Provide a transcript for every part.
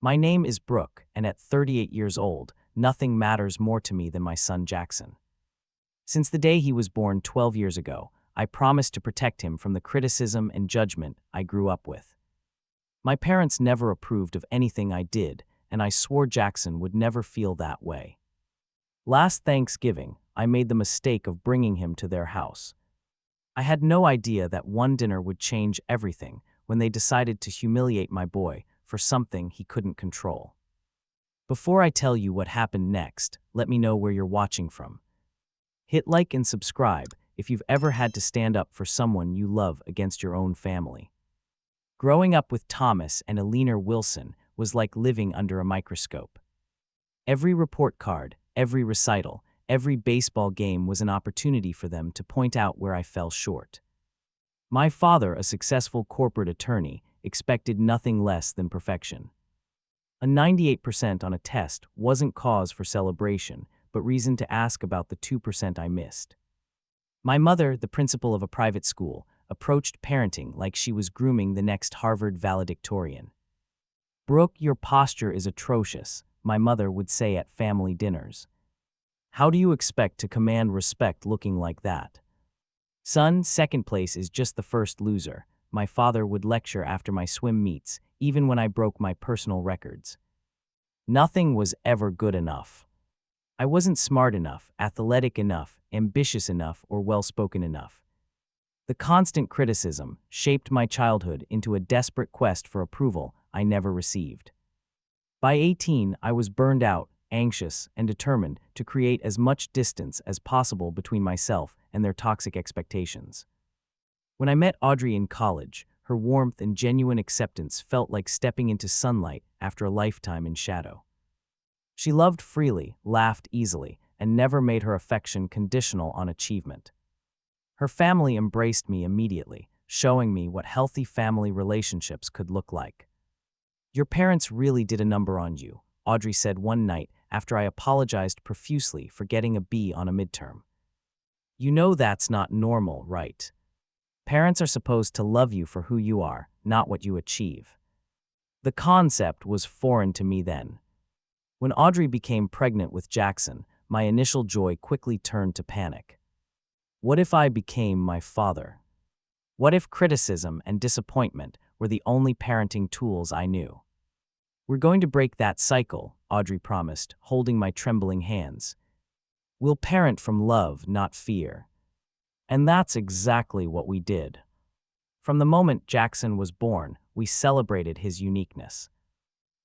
My name is Brook, and at 38 years old, nothing matters more to me than my son Jackson. Since the day he was born 12 years ago, I promised to protect him from the criticism and judgment I grew up with. My parents never approved of anything I did, and I swore Jackson would never feel that way. Last Thanksgiving, I made the mistake of bringing him to their house. I had no idea that one dinner would change everything when they decided to humiliate my boy for something he couldn't control. Before I tell you what happened next, let me know where you're watching from. Hit like and subscribe if you've ever had to stand up for someone you love against your own family. Growing up with Thomas and Eleanor Wilson was like living under a microscope. Every report card, every recital, every baseball game was an opportunity for them to point out where I fell short. My father, a successful corporate attorney, expected nothing less than perfection. A 98% on a test wasn't cause for celebration, but reason to ask about the 2% I missed. My mother, the principal of a private school, approached parenting like she was grooming the next Harvard valedictorian. "Brooke, your posture is atrocious," my mother would say at family dinners. "How do you expect to command respect looking like that?" "Son, second place is just the first loser," my father would lecture after my swim meets, even when I broke my personal records. Nothing was ever good enough. I wasn't smart enough, athletic enough, ambitious enough, or well-spoken enough. The constant criticism shaped my childhood into a desperate quest for approval I never received. By 18, I was burned out, anxious, and determined to create as much distance as possible between myself and their toxic expectations. When I met Audrey in college, her warmth and genuine acceptance felt like stepping into sunlight after a lifetime in shadow. She loved freely, laughed easily, and never made her affection conditional on achievement. Her family embraced me immediately, showing me what healthy family relationships could look like. "Your parents really did a number on you," Audrey said one night after I apologized profusely for getting a B on a midterm. "You know that's not normal, right? Parents are supposed to love you for who you are, not what you achieve." The concept was foreign to me then. When Audrey became pregnant with Jackson, my initial joy quickly turned to panic. What if I became my father? What if criticism and disappointment were the only parenting tools I knew? "We're going to break that cycle," Audrey promised, holding my trembling hands. "We'll parent from love, not fear." And that's exactly what we did. From the moment Jackson was born, we celebrated his uniqueness.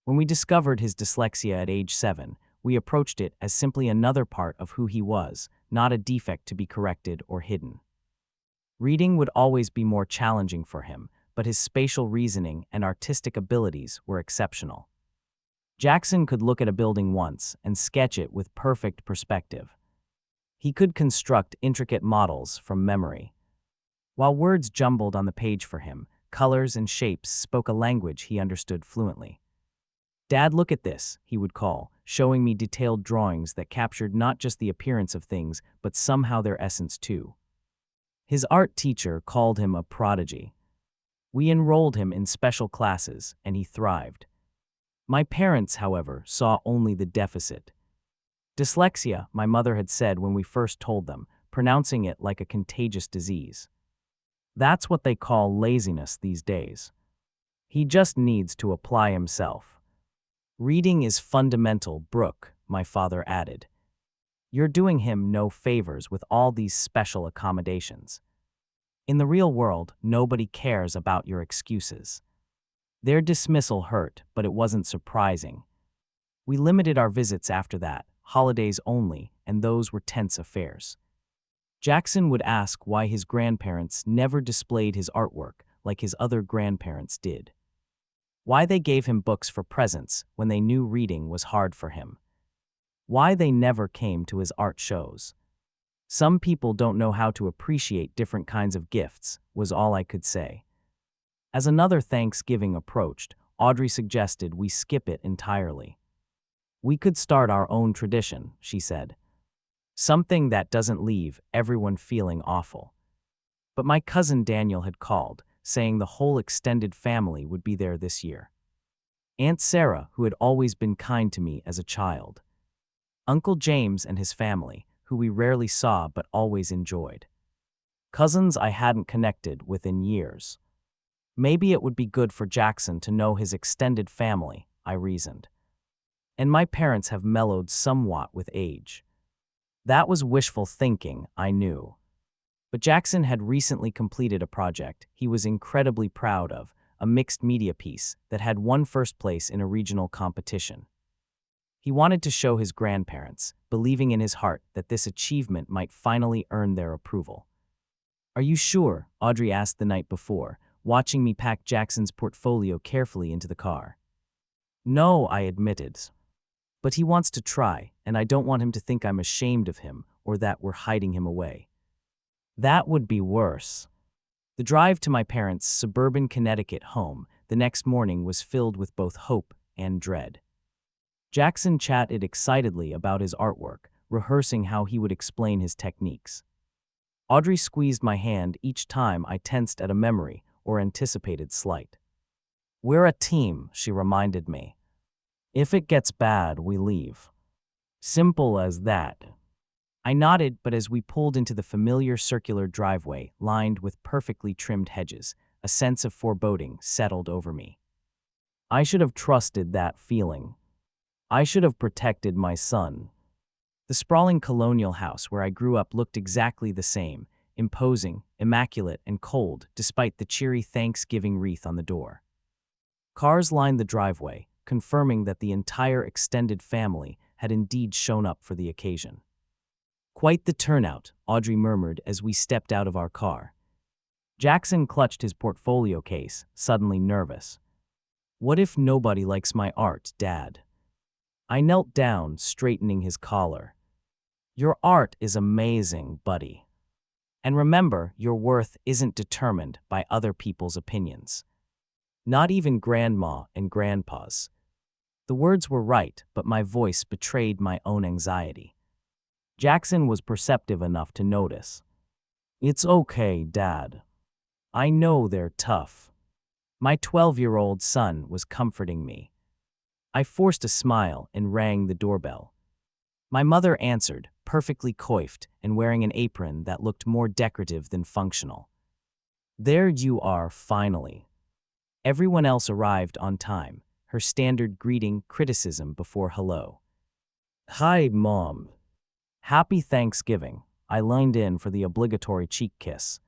When we discovered his dyslexia at age 7, we approached it as simply another part of who he was, not a defect to be corrected or hidden. Reading would always be more challenging for him, but his spatial reasoning and artistic abilities were exceptional. Jackson could look at a building once and sketch it with perfect perspective. He could construct intricate models from memory. While words jumbled on the page for him, colors and shapes spoke a language he understood fluently. "Dad, look at this," he would call, showing me detailed drawings that captured not just the appearance of things, but somehow their essence too. His art teacher called him a prodigy. We enrolled him in special classes, and he thrived. My parents, however, saw only the deficit. Dyslexia, my mother had said when we first told them, pronouncing it like a contagious disease. "That's what they call laziness these days. He just needs to apply himself." "Reading is fundamental, Brooke," my father added. "You're doing him no favors with all these special accommodations. In the real world, nobody cares about your excuses." Their dismissal hurt, but it wasn't surprising. We limited our visits after that, holidays only, and those were tense affairs. Jackson would ask why his grandparents never displayed his artwork like his other grandparents did. Why they gave him books for presents when they knew reading was hard for him. Why they never came to his art shows. "Some people don't know how to appreciate different kinds of gifts," was all I could say. As another Thanksgiving approached, Audrey suggested we skip it entirely. "We could start our own tradition," she said. "Something that doesn't leave everyone feeling awful." But my cousin Daniel had called, saying the whole extended family would be there this year. Aunt Sarah, who had always been kind to me as a child. Uncle James and his family, who we rarely saw but always enjoyed. Cousins I hadn't connected with in years. Maybe it would be good for Jackson to know his extended family, I reasoned. And my parents have mellowed somewhat with age. That was wishful thinking, I knew. But Jackson had recently completed a project he was incredibly proud of, a mixed media piece that had won first place in a regional competition. He wanted to show his grandparents, believing in his heart that this achievement might finally earn their approval. "Are you sure?" Audrey asked the night before, watching me pack Jackson's portfolio carefully into the car. "No," I admitted. "But he wants to try, and I don't want him to think I'm ashamed of him or that we're hiding him away." That would be worse. The drive to my parents' suburban Connecticut home the next morning was filled with both hope and dread. Jackson chatted excitedly about his artwork, rehearsing how he would explain his techniques. Audrey squeezed my hand each time I tensed at a memory or anticipated slight. "We're a team," she reminded me. "If it gets bad, we leave. Simple as that." I nodded, but as we pulled into the familiar circular driveway lined with perfectly trimmed hedges, a sense of foreboding settled over me. I should have trusted that feeling. I should have protected my son. The sprawling colonial house where I grew up looked exactly the same, imposing, immaculate, and cold despite the cheery Thanksgiving wreath on the door. Cars lined the driveway, confirming that the entire extended family had indeed shown up for the occasion. "Quite the turnout," Audrey murmured as we stepped out of our car. Jackson clutched his portfolio case, suddenly nervous. "What if nobody likes my art, Dad?" I knelt down, straightening his collar. "Your art is amazing, buddy. And remember, your worth isn't determined by other people's opinions. Not even Grandma and Grandpa's." The words were right, but my voice betrayed my own anxiety. Jackson was perceptive enough to notice. "It's okay, Dad. I know they're tough." My 12-year-old son was comforting me. I forced a smile and rang the doorbell. My mother answered, perfectly coiffed and wearing an apron that looked more decorative than functional. "There you are, finally." Everyone else arrived on time, her standard greeting criticism before hello. "Hi, Mom. Happy Thanksgiving." I leaned in for the obligatory cheek kiss.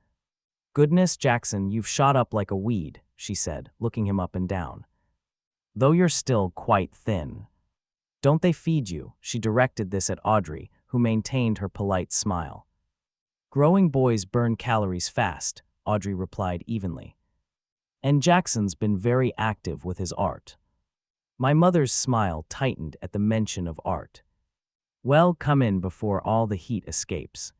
"Goodness, Jackson, you've shot up like a weed," she said, looking him up and down. "Though you're still quite thin." "Don't they feed you?" She directed this at Audrey, who maintained her polite smile. "Growing boys burn calories fast," Audrey replied evenly. "And Jackson's been very active with his art." My mother's smile tightened at the mention of art. "Well, come in before all the heat escapes."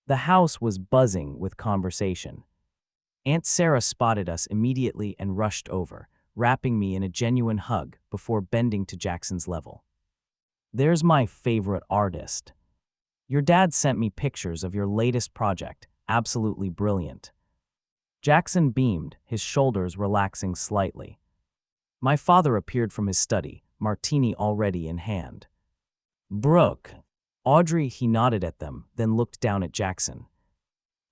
The house was buzzing with conversation. Aunt Sarah spotted us immediately and rushed over, wrapping me in a genuine hug before bending to Jackson's level. "There's my favorite artist. Your dad sent me pictures of your latest project, absolutely brilliant." Jackson beamed, his shoulders relaxing slightly. My father appeared from his study, martini already in hand. "Brook." Audrey, he nodded at them, then looked down at Jackson.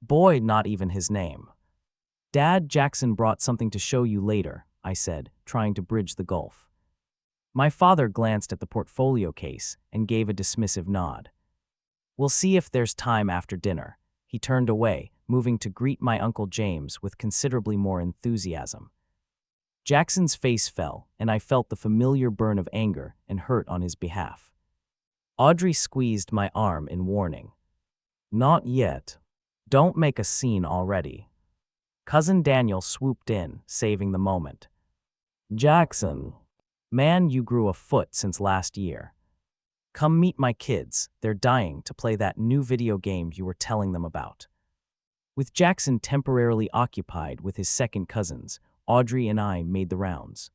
"Boy, not even his name." "Dad, Jackson brought something to show you later," I said, trying to bridge the gulf. My father glanced at the portfolio case and gave a dismissive nod. "We'll see if there's time after dinner." He turned away, moving to greet my Uncle James with considerably more enthusiasm. Jackson's face fell, and I felt the familiar burn of anger and hurt on his behalf. Audrey squeezed my arm in warning. "Not yet. Don't make a scene already." Cousin Daniel swooped in, saving the moment. "Jackson, man, you grew a foot since last year. Come meet my kids. They're dying to play that new video game you were telling them about." With Jackson temporarily occupied with his second cousins, Audrey and I made the rounds.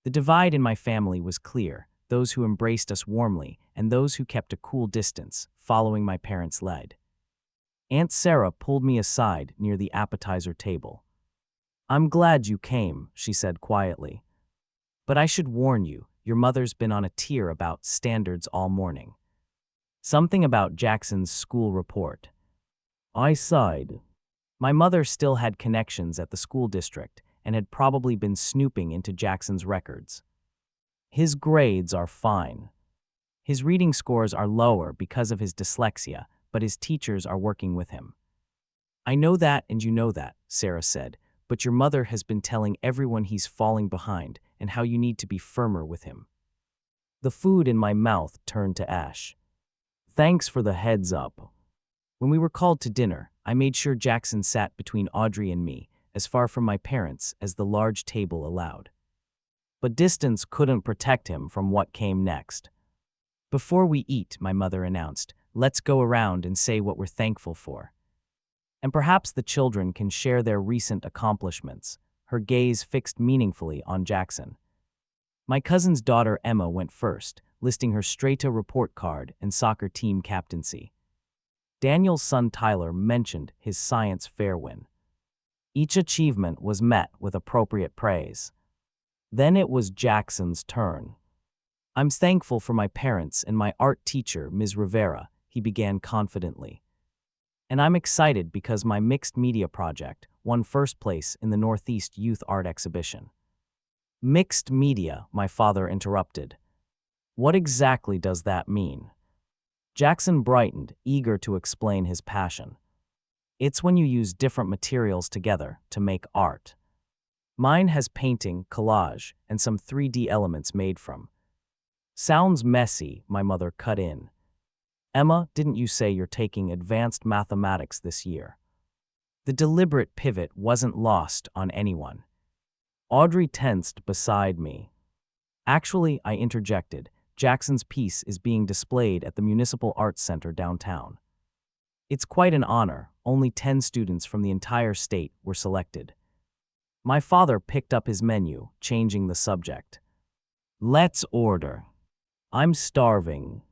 The divide in my family was clear, those who embraced us warmly and those who kept a cool distance, following my parents' lead. Aunt Sarah pulled me aside near the appetizer table. "I'm glad you came," she said quietly. But I should warn you, your mother's been on a tear about standards all morning. Something about Jackson's school report. I sighed. My mother still had connections at the school district and had probably been snooping into Jackson's records. His grades are fine. His reading scores are lower because of his dyslexia, but his teachers are working with him. I know that and you know that, Sarah said, but your mother has been telling everyone he's falling behind and how you need to be firmer with him. The food in my mouth turned to ash. Thanks for the heads up. When we were called to dinner, I made sure Jackson sat between Audrey and me, as far from my parents as the large table allowed. But distance couldn't protect him from what came next. Before we eat, my mother announced, let's go around and say what we're thankful for. And perhaps the children can share their recent accomplishments, her gaze fixed meaningfully on Jackson. My cousin's daughter Emma went first, listing her Strata report card and soccer team captaincy. Daniel's son Tyler mentioned his science fair win. Each achievement was met with appropriate praise. Then it was Jackson's turn. I'm thankful for my parents and my art teacher, Ms. Rivera, he began confidently. And I'm excited because my mixed media project won first place in the Northeast Youth Art Exhibition. Mixed media, my father interrupted. What exactly does that mean? Jackson brightened, eager to explain his passion. It's when you use different materials together to make art. Mine has painting, collage, and some 3D elements made from. Sounds messy, my mother cut in. Emma, didn't you say you're taking advanced mathematics this year? The deliberate pivot wasn't lost on anyone. Audrey tensed beside me. Actually, I interjected, Jackson's piece is being displayed at the Municipal Arts Center downtown. It's quite an honor, only 10 students from the entire state were selected. My father picked up his menu, changing the subject. Let's order. I'm starving.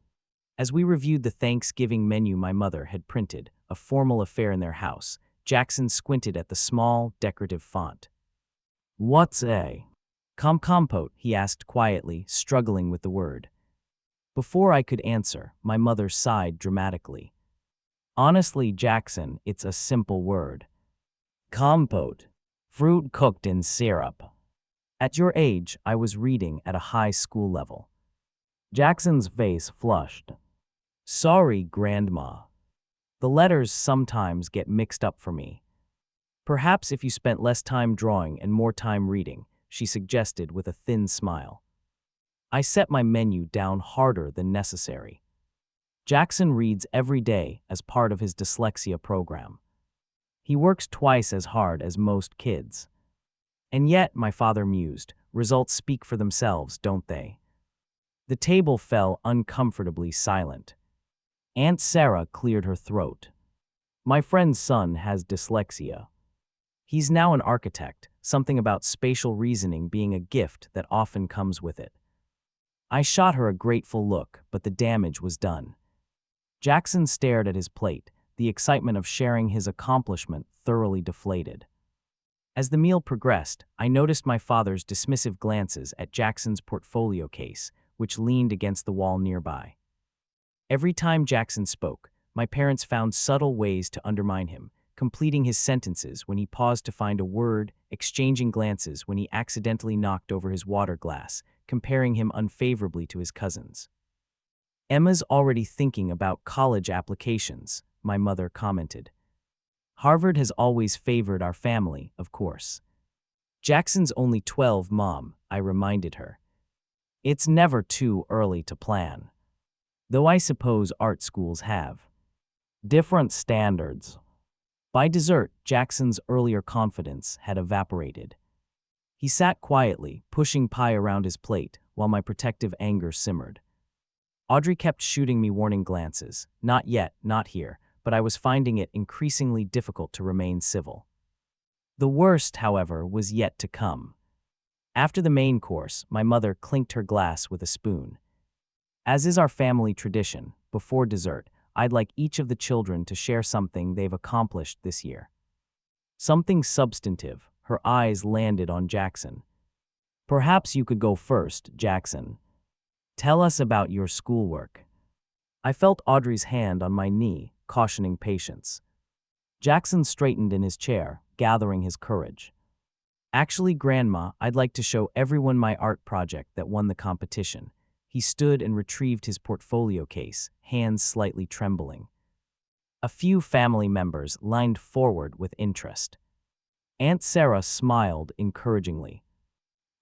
As we reviewed the Thanksgiving menu my mother had printed, a formal affair in their house, Jackson squinted at the small, decorative font. What's a compote? He asked quietly, struggling with the word. Before I could answer, my mother sighed dramatically. Honestly, Jackson, it's a simple word. Compote. Fruit cooked in syrup. At your age, I was reading at a high school level. Jackson's face flushed. Sorry, Grandma. The letters sometimes get mixed up for me. Perhaps if you spent less time drawing and more time reading, she suggested with a thin smile. I set my menu down harder than necessary. Jackson reads every day as part of his dyslexia program. He works twice as hard as most kids. And yet, my father mused, results speak for themselves, don't they? The table fell uncomfortably silent. Aunt Sarah cleared her throat. My friend's son has dyslexia. He's now an architect, something about spatial reasoning being a gift that often comes with it. I shot her a grateful look, but the damage was done. Jackson stared at his plate, the excitement of sharing his accomplishment thoroughly deflated. As the meal progressed, I noticed my father's dismissive glances at Jackson's portfolio case, which leaned against the wall nearby. Every time Jackson spoke, my parents found subtle ways to undermine him, completing his sentences when he paused to find a word, exchanging glances when he accidentally knocked over his water glass, comparing him unfavorably to his cousins. Emma's already thinking about college applications, my mother commented. Harvard has always favored our family, of course. Jackson's only 12, Mom, I reminded her. It's never too early to plan. Though I suppose art schools have different standards. By dessert, Jackson's earlier confidence had evaporated. He sat quietly, pushing pie around his plate, while my protective anger simmered. Audrey kept shooting me warning glances. Not yet, not here, but I was finding it increasingly difficult to remain civil. The worst, however, was yet to come. After the main course, my mother clinked her glass with a spoon. As is our family tradition, before dessert, I'd like each of the children to share something they've accomplished this year. Something substantive. Her eyes landed on Jackson. Perhaps you could go first, Jackson. Tell us about your schoolwork. I felt Audrey's hand on my knee, cautioning patience. Jackson straightened in his chair, gathering his courage. Actually, Grandma, I'd like to show everyone my art project that won the competition. He stood and retrieved his portfolio case, hands slightly trembling. A few family members lined forward with interest. Aunt Sarah smiled encouragingly.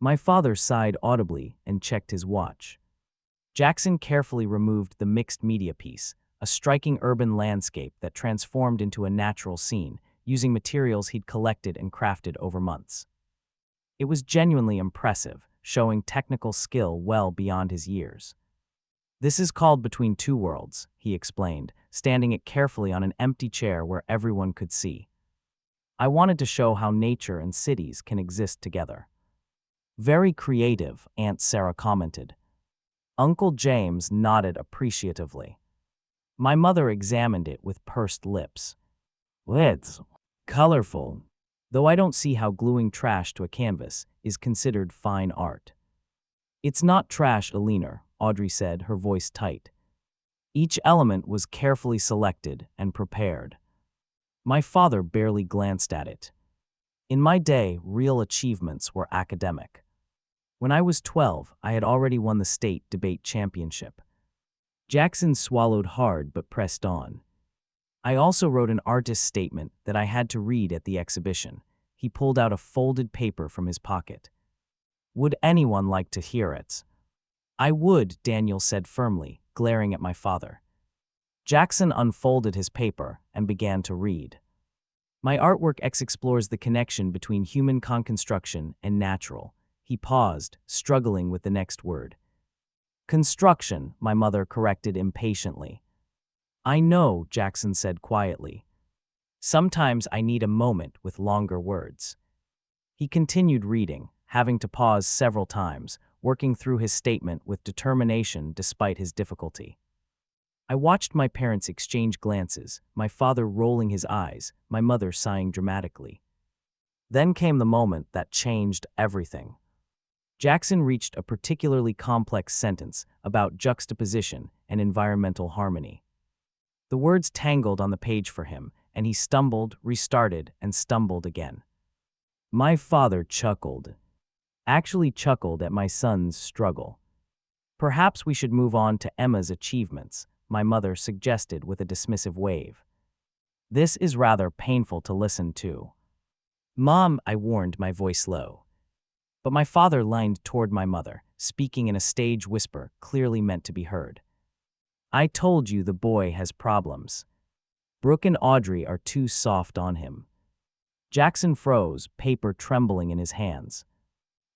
My father sighed audibly and checked his watch. Jackson carefully removed the mixed media piece, a striking urban landscape that transformed into a natural scene, using materials he'd collected and crafted over months. It was genuinely impressive, showing technical skill well beyond his years. This is called Between Two Worlds, he explained, standing it carefully on an empty chair where everyone could see. I wanted to show how nature and cities can exist together. Very creative, Aunt Sarah commented. Uncle James nodded appreciatively. My mother examined it with pursed lips. It's colorful, though I don't see how gluing trash to a canvas is considered fine art. It's not trash, Alina, Audrey said, her voice tight. Each element was carefully selected and prepared. My father barely glanced at it. In my day, real achievements were academic. When I was 12, I had already won the state debate championship. Jackson swallowed hard but pressed on. I also wrote an artist's statement that I had to read at the exhibition. He pulled out a folded paper from his pocket. Would anyone like to hear it? I would, Daniel said firmly, glaring at my father. Jackson unfolded his paper and began to read. My artwork explores the connection between human construction and natural. He paused, struggling with the next word. Construction, my mother corrected impatiently. I know, Jackson said quietly. Sometimes I need a moment with longer words. He continued reading, having to pause several times, working through his statement with determination despite his difficulty. I watched my parents exchange glances, my father rolling his eyes, my mother sighing dramatically. Then came the moment that changed everything. Jackson reached a particularly complex sentence about juxtaposition and environmental harmony. The words tangled on the page for him, and he stumbled, restarted, and stumbled again. My father chuckled. Actually chuckled at my son's struggle. Perhaps we should move on to Emma's achievements, my mother suggested with a dismissive wave. This is rather painful to listen to. Mom, I warned, my voice low. But my father leaned toward my mother, speaking in a stage whisper clearly meant to be heard. I told you the boy has problems. Brook and Audrey are too soft on him. Jackson froze, paper trembling in his hands.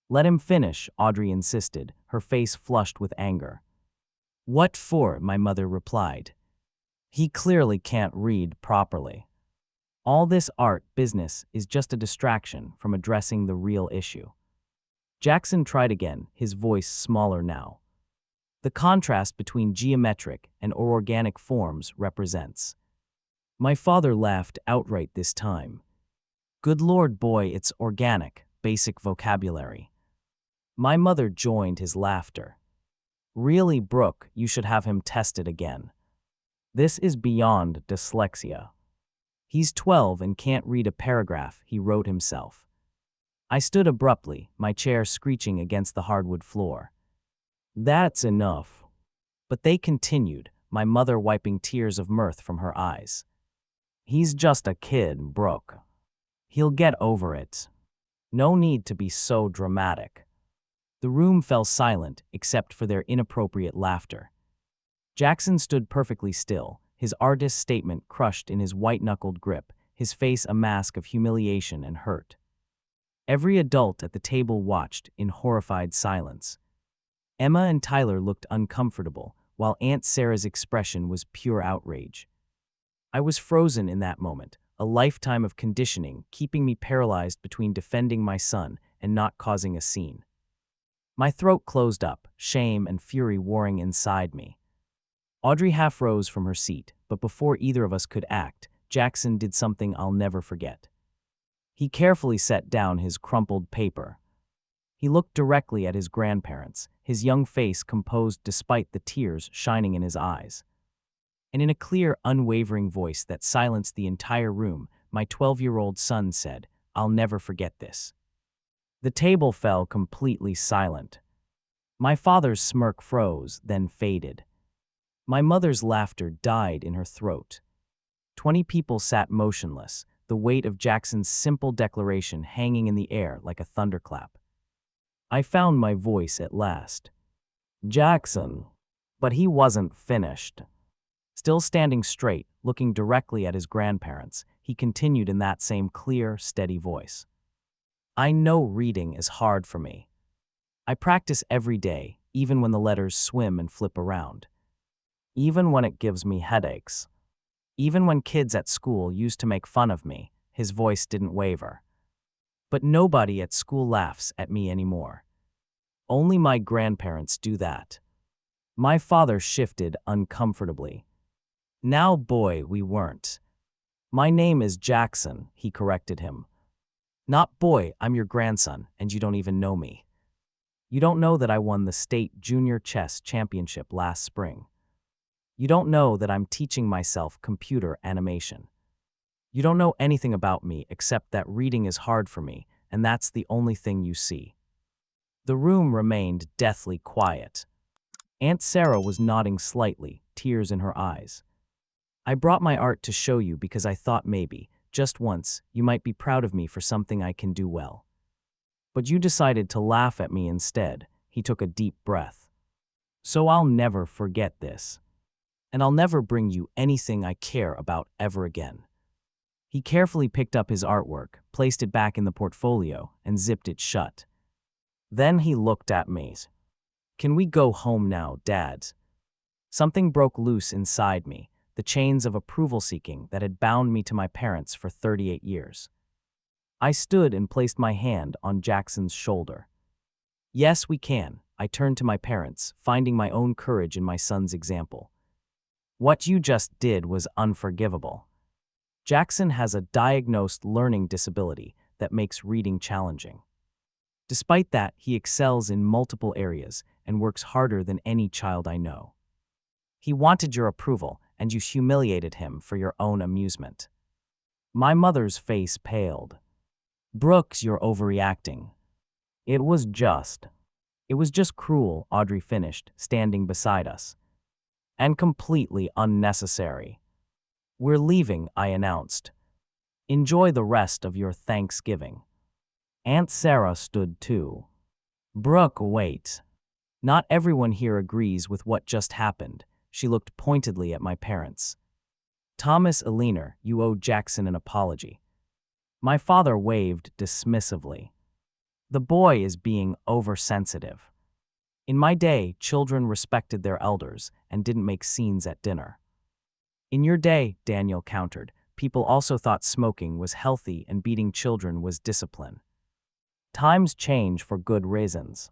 Let him finish, Audrey insisted, her face flushed with anger. What for? My mother replied. He clearly can't read properly. All this art business is just a distraction from addressing the real issue. Jackson tried again, his voice smaller now. The contrast between geometric and organic forms represents. My father laughed outright this time. Good Lord, boy, it's organic, basic vocabulary. My mother joined his laughter. Really, Brook, you should have him tested again. This is beyond dyslexia. He's 12 and can't read a paragraph he wrote himself. I stood abruptly, my chair screeching against the hardwood floor. That's enough. But they continued, my mother wiping tears of mirth from her eyes. He's just a kid, Brook. He'll get over it. No need to be so dramatic. The room fell silent except for their inappropriate laughter. Jackson stood perfectly still, his artist's statement crushed in his white-knuckled grip, his face a mask of humiliation and hurt. Every adult at the table watched in horrified silence. Emma and Tyler looked uncomfortable, while Aunt Sarah's expression was pure outrage. I was frozen in that moment, a lifetime of conditioning keeping me paralyzed between defending my son and not causing a scene. My throat closed up, shame and fury warring inside me. Audrey half rose from her seat, but before either of us could act, Jackson did something I'll never forget. He carefully set down his crumpled paper. He looked directly at his grandparents, his young face composed despite the tears shining in his eyes. And in a clear, unwavering voice that silenced the entire room, my 12-year-old son said, "I'll never forget this." The table fell completely silent. My father's smirk froze, then faded. My mother's laughter died in her throat. 20 people sat motionless, the weight of Jackson's simple declaration hanging in the air like a thunderclap. I found my voice at last. "Jackson." But he wasn't finished. Still standing straight, looking directly at his grandparents, he continued in that same clear, steady voice. "I know reading is hard for me. I practice every day, even when the letters swim and flip around. Even when it gives me headaches. Even when kids at school used to make fun of me," his voice didn't waver. "But nobody at school laughs at me anymore. Only my grandparents do that." My father shifted uncomfortably. "Now, boy, we weren't." "My name is Jackson," he corrected him. "Not boy, I'm your grandson, and you don't even know me. You don't know that I won the state junior chess championship last spring. You don't know that I'm teaching myself computer animation. You don't know anything about me except that reading is hard for me, and that's the only thing you see." The room remained deathly quiet. Aunt Sarah was nodding slightly, tears in her eyes. "I brought my art to show you because I thought maybe, just once, you might be proud of me for something I can do well. But you decided to laugh at me instead." He took a deep breath. "So I'll never forget this. And I'll never bring you anything I care about ever again." He carefully picked up his artwork, placed it back in the portfolio, and zipped it shut. Then he looked at me. "Can we go home now, Dad?" Something broke loose inside me, the chains of approval-seeking that had bound me to my parents for 38 years. I stood and placed my hand on Jackson's shoulder. "Yes, we can." I turned to my parents, finding my own courage in my son's example. "What you just did was unforgivable. Jackson has a diagnosed learning disability that makes reading challenging. Despite that, he excels in multiple areas and works harder than any child I know. He wanted your approval, and you humiliated him for your own amusement." My mother's face paled. "Brooks, you're overreacting." It was just cruel," Audrey finished, standing beside us. "And completely unnecessary." "We're leaving," I announced. "Enjoy the rest of your Thanksgiving." Aunt Sarah stood too. "Brooke, wait. Not everyone here agrees with what just happened." She looked pointedly at my parents. "Thomas Eliner, you owe Jackson an apology." My father waved dismissively. "The boy is being oversensitive. In my day, children respected their elders and didn't make scenes at dinner." "In your day," Daniel countered, "people also thought smoking was healthy and beating children was discipline. Times change for good reasons."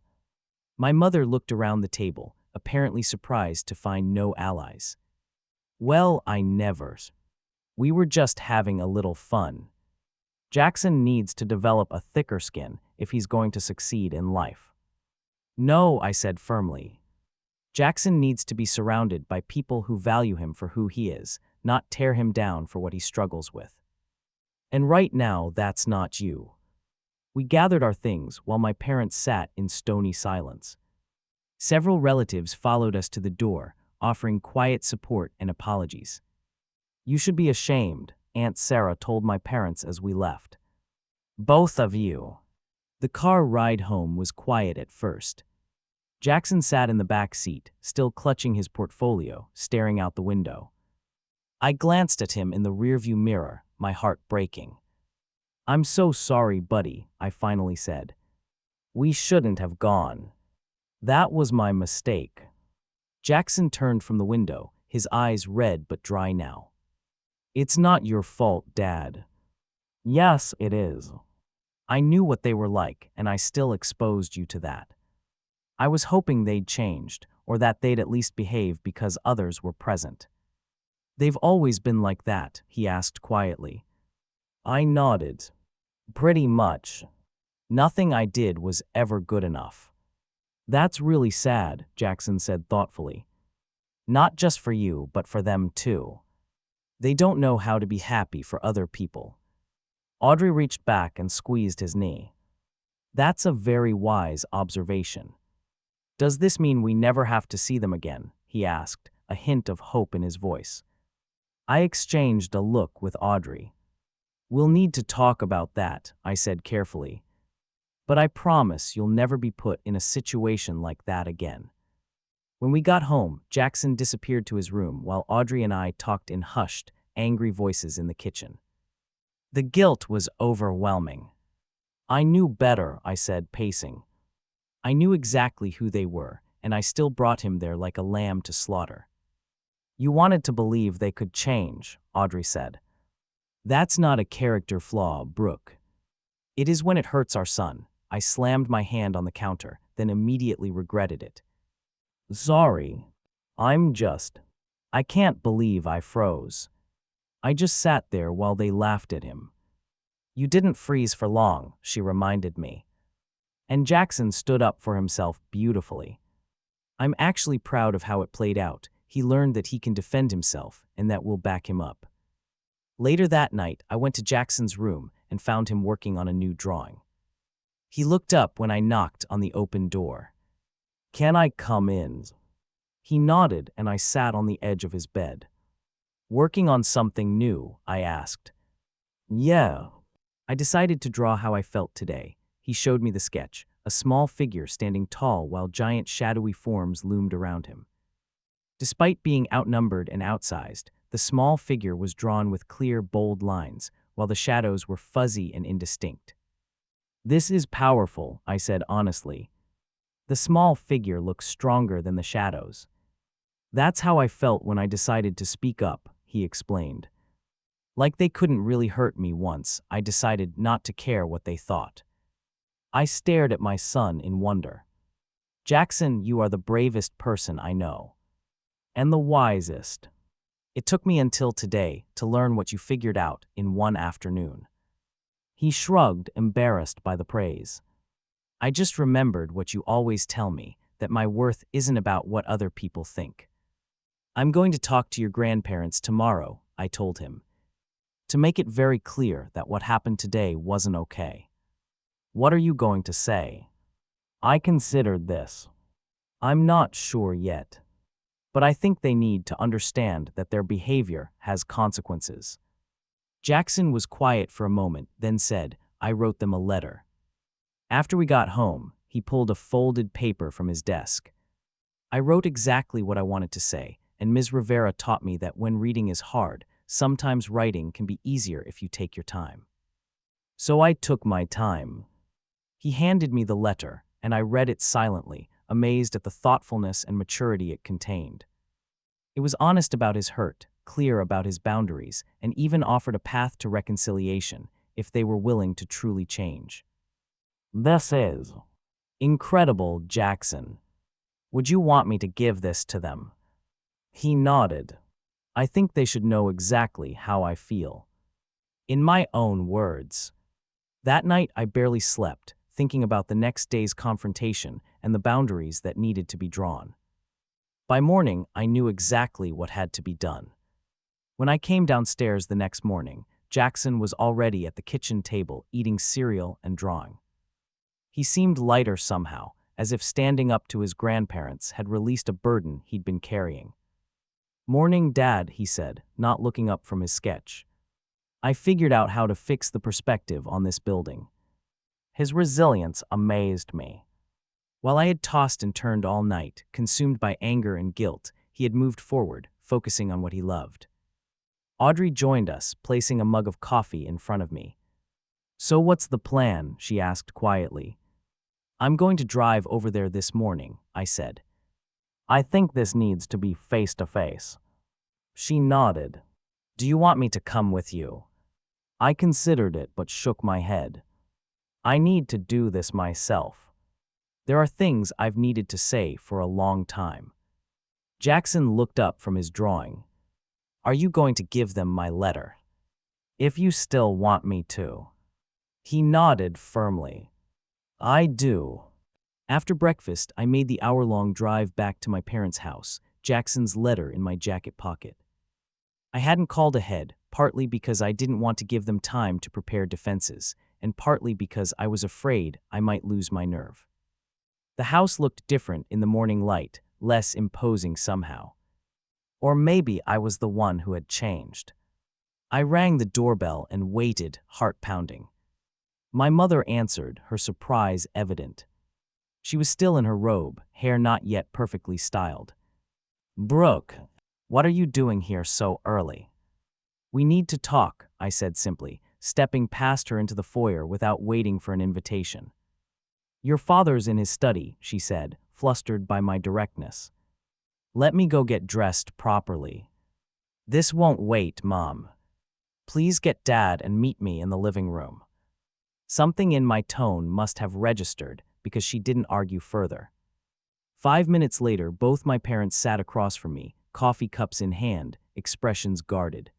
My mother looked around the table, apparently surprised to find no allies. "Well, I never. We were just having a little fun. Jackson needs to develop a thicker skin if he's going to succeed in life." "No," I said firmly. "Jackson needs to be surrounded by people who value him for who he is, not tear him down for what he struggles with. And right now, that's not you." We gathered our things while my parents sat in stony silence. Several relatives followed us to the door, offering quiet support and apologies. "You should be ashamed," Aunt Sarah told my parents as we left. "Both of you." The car ride home was quiet at first. Jackson sat in the back seat, still clutching his portfolio, staring out the window. I glanced at him in the rearview mirror, my heart breaking. "I'm so sorry, buddy," I finally said. "We shouldn't have gone. That was my mistake." Jackson turned from the window, his eyes red but dry now. "It's not your fault, Dad." "Yes, it is. I knew what they were like, and I still exposed you to that. I was hoping they'd changed, or that they'd at least behave because others were present." "They've always been like that?" he asked quietly. I nodded. "Pretty much. Nothing I did was ever good enough. That's really sad, Jackson said thoughtfully. Not just for you, but for them too. They don't know how to be happy for other people. Audrey reached back and squeezed his knee. That's a very wise observation. Does this mean we never have to see them again? He asked, a hint of hope in his voice. I exchanged a look with Audrey. We'll need to talk about that, I said carefully. But I promise you'll never be put in a situation like that again. When we got home, Jackson disappeared to his room while Audrey and I talked in hushed, angry voices in the kitchen. The guilt was overwhelming. I knew better, I said, pacing. I knew exactly who they were, and I still brought him there like a lamb to slaughter. You wanted to believe they could change, Audrey said. That's not a character flaw, Brook. It is when it hurts our son. I slammed my hand on the counter, then immediately regretted it. Sorry. I can't believe I froze. I just sat there while they laughed at him. You didn't freeze for long, she reminded me. And Jackson stood up for himself beautifully. I'm actually proud of how it played out. He learned that he can defend himself, and that we'll back him up. Later that night, I went to Jackson's room and found him working on a new drawing. He looked up when I knocked on the open door. Can I come in? He nodded, and I sat on the edge of his bed. Working on something new, I asked. Yeah. I decided to draw how I felt today. He showed me the sketch, a small figure standing tall while giant shadowy forms loomed around him. Despite being outnumbered and outsized, the small figure was drawn with clear, bold lines, while the shadows were fuzzy and indistinct. This is powerful, I said honestly. The small figure looks stronger than the shadows. That's how I felt when I decided to speak up, he explained. Like they couldn't really hurt me once, I decided not to care what they thought. I stared at my son in wonder. Jackson, you are the bravest person I know. And the wisest. It took me until today to learn what you figured out in one afternoon. He shrugged, embarrassed by the praise. I just remembered what you always tell me, that my worth isn't about what other people think. I'm going to talk to your grandparents tomorrow, I told him, to make it very clear that what happened today wasn't okay. What are you going to say? I considered this. I'm not sure yet. But I think they need to understand that their behavior has consequences. Jackson was quiet for a moment, then said, I wrote them a letter. After we got home, he pulled a folded paper from his desk. I wrote exactly what I wanted to say, and Ms. Rivera taught me that when reading is hard, sometimes writing can be easier if you take your time. So I took my time. He handed me the letter, and I read it silently, amazed at the thoughtfulness and maturity it contained. It was honest about his hurt, clear about his boundaries, and even offered a path to reconciliation if they were willing to truly change. This is incredible, Jackson. Would you want me to give this to them? He nodded. I think they should know exactly how I feel. In my own words. That night I barely slept, thinking about the next day's confrontation and the boundaries that needed to be drawn. By morning, I knew exactly what had to be done. When I came downstairs the next morning, Jackson was already at the kitchen table eating cereal and drawing. He seemed lighter somehow, as if standing up to his grandparents had released a burden he'd been carrying. Morning, Dad, he said, not looking up from his sketch. I figured out how to fix the perspective on this building. His resilience amazed me. While I had tossed and turned all night, consumed by anger and guilt, he had moved forward, focusing on what he loved. Audrey joined us, placing a mug of coffee in front of me. So what's the plan? She asked quietly. I'm going to drive over there this morning, I said. I think this needs to be face-to-face. She nodded. Do you want me to come with you? I considered it but shook my head. I need to do this myself. There are things I've needed to say for a long time. Jackson looked up from his drawing. Are you going to give them my letter? If you still want me to. He nodded firmly. I do. After breakfast, I made the hour-long drive back to my parents' house, Jackson's letter in my jacket pocket. I hadn't called ahead, partly because I didn't want to give them time to prepare defenses, and partly because I was afraid I might lose my nerve. The house looked different in the morning light, less imposing somehow. Or maybe I was the one who had changed. I rang the doorbell and waited, heart pounding. My mother answered, her surprise evident. She was still in her robe, hair not yet perfectly styled. "Brooke, what are you doing here so early?" "We need to talk," I said simply, stepping past her into the foyer without waiting for an invitation. "Your father's in his study," she said, flustered by my directness. "Let me go get dressed properly." "This won't wait, Mom. Please get Dad and meet me in the living room." Something in my tone must have registered because she didn't argue further. 5 minutes later, both my parents sat across from me, coffee cups in hand, expressions guarded.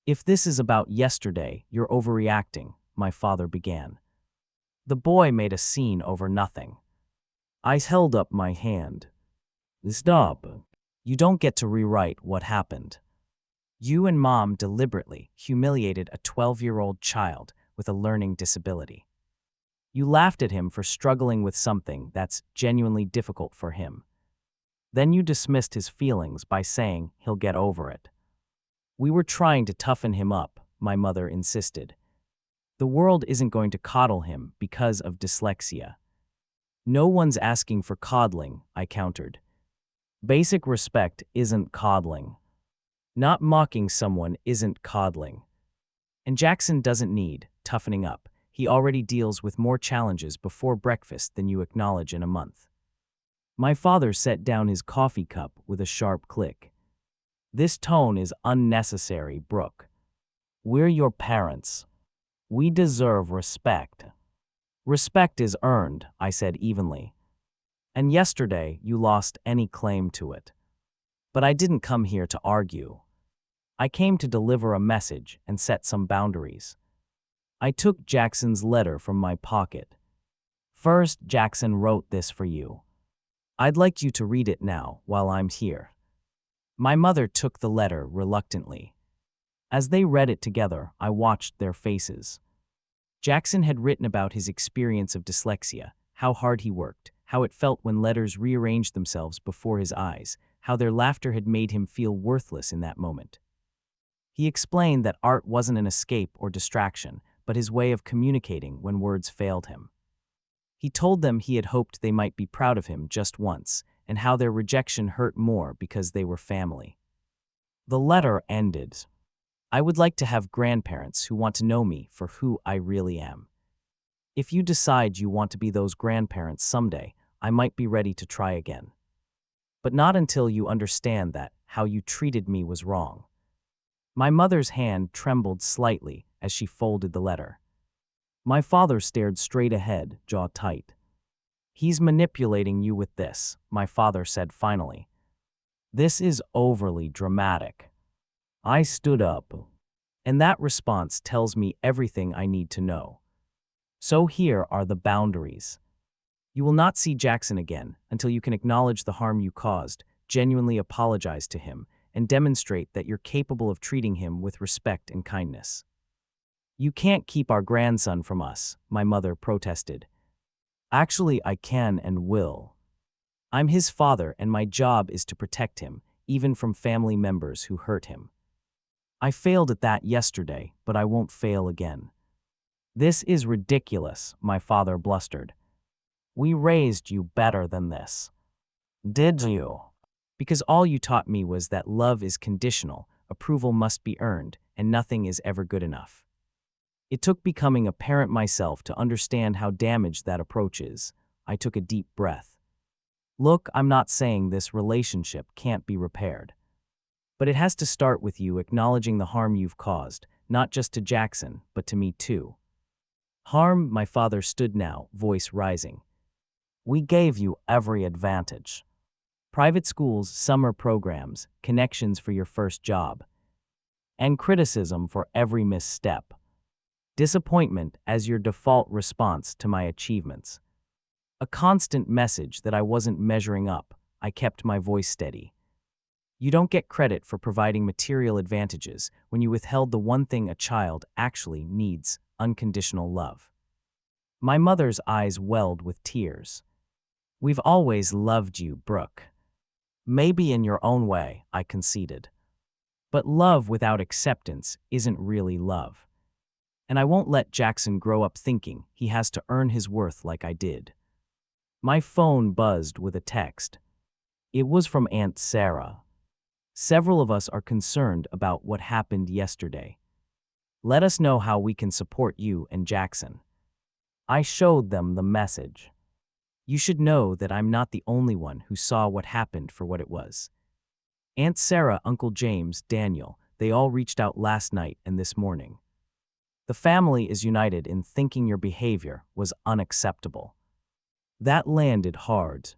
"If this is about yesterday, you're overreacting," my father began. The boy made a scene over nothing. I held up my hand. "Stop. You don't get to rewrite what happened. You and Mom deliberately humiliated a 12-year-old child with a learning disability. You laughed at him for struggling with something that's genuinely difficult for him. Then you dismissed his feelings by saying he'll get over it. We were trying to toughen him up," my mother insisted. "The world isn't going to coddle him because of dyslexia." "No one's asking for coddling," I countered. "Basic respect isn't coddling. Not mocking someone isn't coddling. And Jackson doesn't need toughening up. He already deals with more challenges before breakfast than you acknowledge in a month." My father set down his coffee cup with a sharp click. "This tone is unnecessary, Brooke. We're your parents. We deserve respect." "Respect is earned," I said evenly. "And yesterday you lost any claim to it. But I didn't come here to argue. I came to deliver a message and set some boundaries." I took Jackson's letter from my pocket. "First, Jackson wrote this for you. I'd like you to read it now while I'm here." My mother took the letter reluctantly. As they read it together, I watched their faces. Jackson had written about his experience of dyslexia, how hard he worked, how it felt when letters rearranged themselves before his eyes, how their laughter had made him feel worthless in that moment. He explained that art wasn't an escape or distraction, but his way of communicating when words failed him. He told them he had hoped they might be proud of him just once, and how their rejection hurt more because they were family. The letter ended. "I would like to have grandparents who want to know me for who I really am. If you decide you want to be those grandparents someday, I might be ready to try again. But not until you understand that how you treated me was wrong." My mother's hand trembled slightly as she folded the letter. My father stared straight ahead, jaw tight. "He's manipulating you with this," my father said finally. "This is overly dramatic." I stood up. And that response tells me everything I need to know. So here are the boundaries. You will not see Jackson again until you can acknowledge the harm you caused, genuinely apologize to him, and demonstrate that you're capable of treating him with respect and kindness. "You can't keep our grandson from us," my mother protested. "Actually, I can and will. I'm his father, and my job is to protect him, even from family members who hurt him. I failed at that yesterday, but I won't fail again." "This is ridiculous," my father blustered. "We raised you better than this." "Did you?" "Because all you taught me was that love is conditional, approval must be earned, and nothing is ever good enough. It took becoming a parent myself to understand how damaged that approach is." I took a deep breath. "Look, I'm not saying this relationship can't be repaired. But it has to start with you acknowledging the harm you've caused, not just to Jackson, but to me too." "Harm?" My father stood now, voice rising. "We gave you every advantage. Private schools, summer programs, connections for your first job. And criticism for every misstep. Disappointment as your default response to my achievements. A constant message that I wasn't measuring up. I kept my voice steady. You don't get credit for providing material advantages when you withheld the one thing a child actually needs: unconditional love. My mother's eyes welled with tears. We've always loved you, Brooke. Maybe in your own way, I conceded. But love without acceptance isn't really love. And I won't let Jackson grow up thinking he has to earn his worth like I did. My phone buzzed with a text. It was from Aunt Sarah. Several of us are concerned about what happened yesterday. Let us know how we can support you and Jackson. I showed them the message. You should know that I'm not the only one who saw what happened for what it was. Aunt Sarah, Uncle James, Daniel, they all reached out last night and this morning. The family is united in thinking your behavior was unacceptable. That landed hard.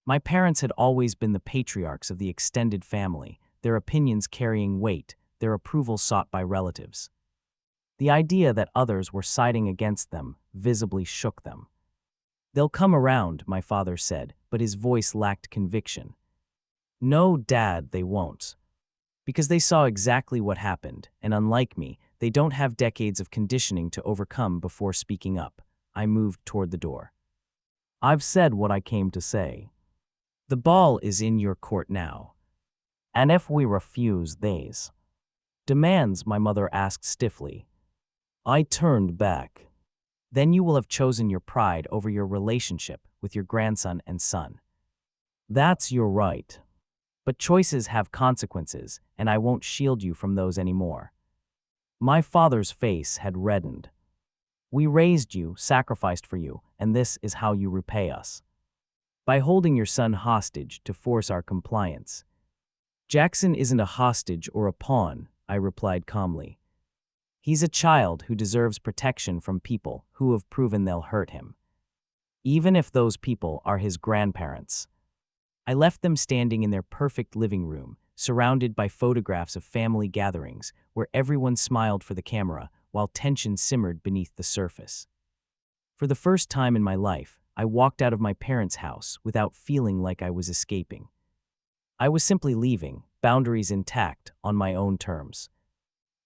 My parents had always been the patriarchs of the extended family, their opinions carrying weight, their approval sought by relatives. The idea that others were siding against them visibly shook them. They'll come around, my father said, but his voice lacked conviction. No, Dad, they won't. Because they saw exactly what happened, and unlike me, they don't have decades of conditioning to overcome before speaking up. I moved toward the door. I've said what I came to say. The ball is in your court now. And if we refuse these demands, my mother asked stiffly. I turned back. Then you will have chosen your pride over your relationship with your grandson and son. That's your right. But choices have consequences, and I won't shield you from those anymore. My father's face had reddened. We raised you, sacrificed for you, and this is how you repay us. By holding your son hostage to force our compliance. Jackson isn't a hostage or a pawn, I replied calmly. He's a child who deserves protection from people who have proven they'll hurt him. Even if those people are his grandparents. I left them standing in their perfect living room, surrounded by photographs of family gatherings where everyone smiled for the camera while tension simmered beneath the surface. For the first time in my life, I walked out of my parents' house without feeling like I was escaping. I was simply leaving, boundaries intact, on my own terms.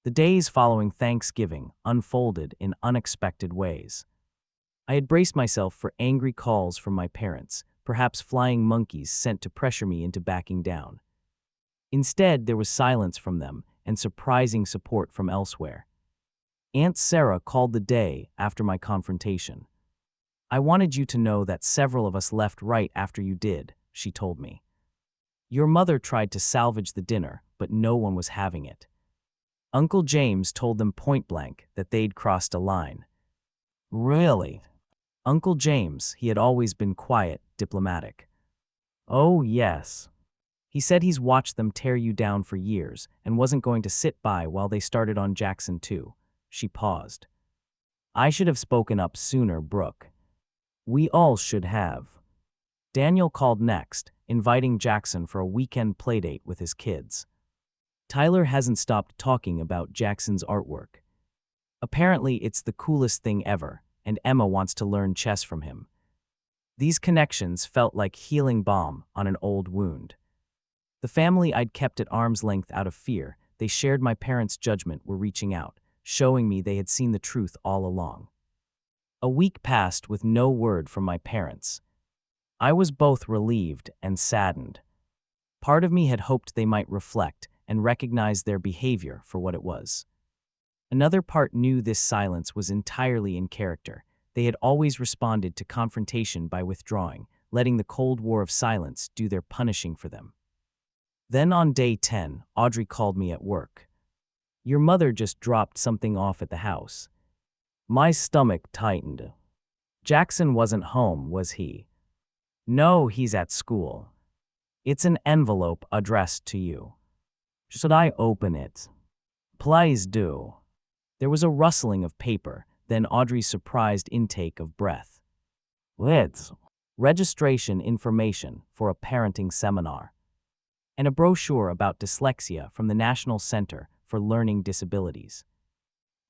The days following Thanksgiving unfolded in unexpected ways. I had braced myself for angry calls from my parents, perhaps flying monkeys sent to pressure me into backing down. Instead, there was silence from them and surprising support from elsewhere. Aunt Sarah called the day after my confrontation. I wanted you to know that several of us left right after you did, she told me. Your mother tried to salvage the dinner, but no one was having it. Uncle James told them point blank that they'd crossed a line. Really? Uncle James, he had always been quiet, diplomatic. Oh, yes. He said he's watched them tear you down for years and wasn't going to sit by while they started on Jackson too. She paused. I should have spoken up sooner, Brooke. We all should have. Daniel called next, inviting Jackson for a weekend playdate with his kids. Tyler hasn't stopped talking about Jackson's artwork. Apparently, it's the coolest thing ever, and Emma wants to learn chess from him. These connections felt like healing balm on an old wound. The family I'd kept at arm's length out of fear, they shared my parents' judgment, were reaching out, showing me they had seen the truth all along. A week passed with no word from my parents. I was both relieved and saddened. Part of me had hoped they might reflect and recognize their behavior for what it was. Another part knew this silence was entirely in character. They had always responded to confrontation by withdrawing, letting the Cold War of silence do their punishing for them. Then on day 10, Audrey called me at work. Your mother just dropped something off at the house. My stomach tightened. Jackson wasn't home, was he? No, he's at school. It's an envelope addressed to you. Should I open it? Please do. There was a rustling of paper, then Audrey's surprised intake of breath. It's registration information for a parenting seminar, and a brochure about dyslexia from the National Center for Learning Disabilities.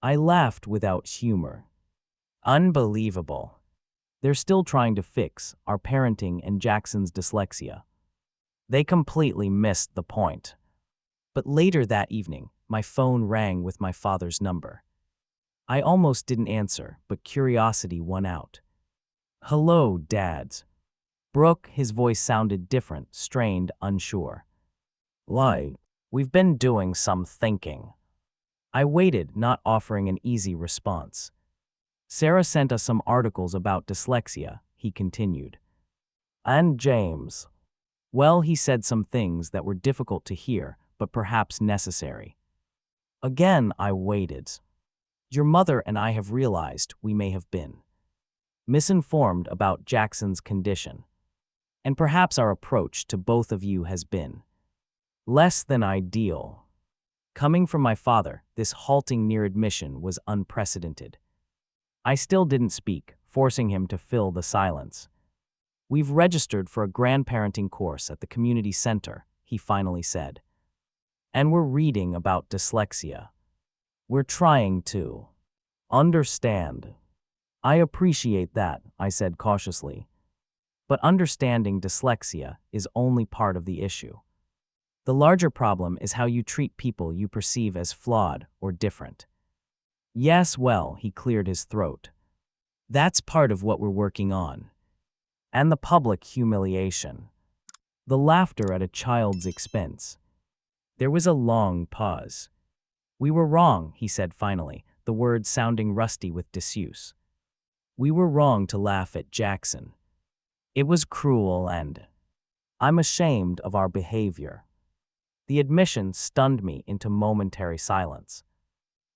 I laughed without humor. Unbelievable. They're still trying to fix our parenting and Jackson's dyslexia. They completely missed the point. But later that evening, my phone rang with my father's number. I almost didn't answer, but curiosity won out. "Hello, Dad." Brook, his voice sounded different, strained, unsure. "Why? We've been doing some thinking." I waited, not offering an easy response. "Sarah sent us some articles about dyslexia," he continued. "And James?" "Well, he said some things that were difficult to hear, but perhaps necessary." Again, I waited. "Your mother and I have realized we may have been misinformed about Jackson's condition. And perhaps our approach to both of you has been less than ideal." Coming from my father, this halting near admission was unprecedented. I still didn't speak, forcing him to fill the silence. "We've registered for a grandparenting course at the community center," he finally said. "And we're reading about dyslexia. We're trying to understand." "I appreciate that," I said cautiously. "But understanding dyslexia is only part of the issue. The larger problem is how you treat people you perceive as flawed or different." "Yes, well," he cleared his throat. "That's part of what we're working on. And the public humiliation. The laughter at a child's expense." There was a long pause. "We were wrong," he said finally, the words sounding rusty with disuse. "We were wrong to laugh at Jackson. It was cruel and I'm ashamed of our behavior." The admission stunned me into momentary silence.